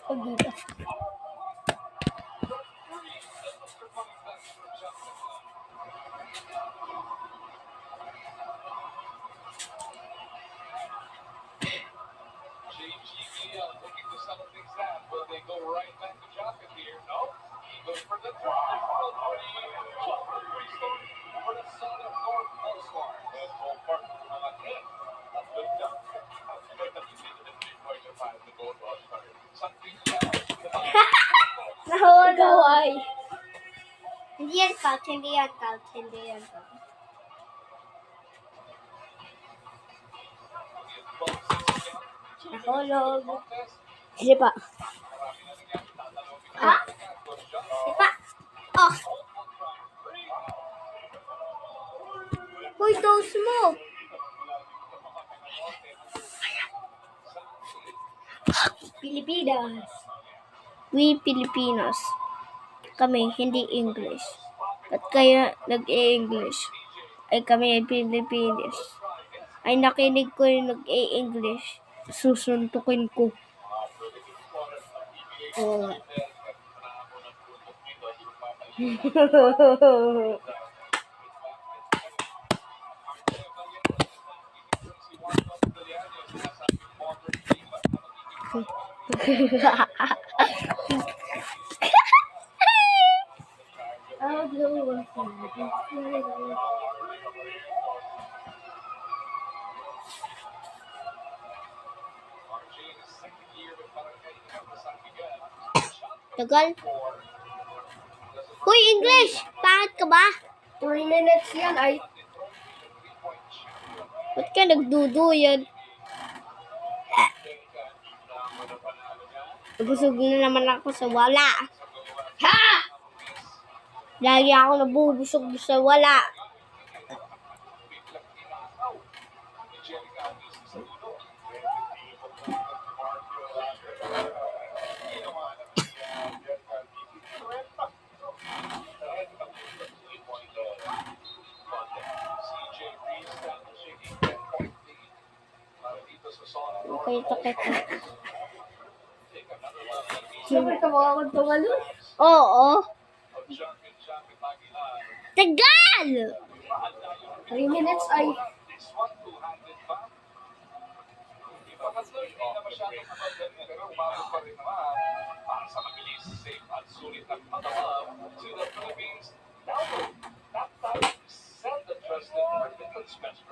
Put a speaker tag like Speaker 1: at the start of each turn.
Speaker 1: O dito. Nahulog. Ikaw ay. Hindi yan couch, hindi yan couch, hindi yan couch. Nahulog. Sige pa. Ha? Sige pa. Oh. Uy, toast mo. Pilipinas. We Filipinos. Kami, hindi English. At kaya nag-e-English? Ay kami ay Pilipinas. Ay nakinig ko yung nag-e-English. Susuntukin ko. Oh. Tagal. Hoy, English! Bakit ka ba? 3 minutes yan ay. Ba't ka nagduduyan? Busog na naman ako sa wala. Ha! Lagi ako nabubusog sa wala. Okay, takit.
Speaker 2: Siyempre, tawakan to nga nun.
Speaker 1: Oo. Tagal!
Speaker 2: 3 minutes ay.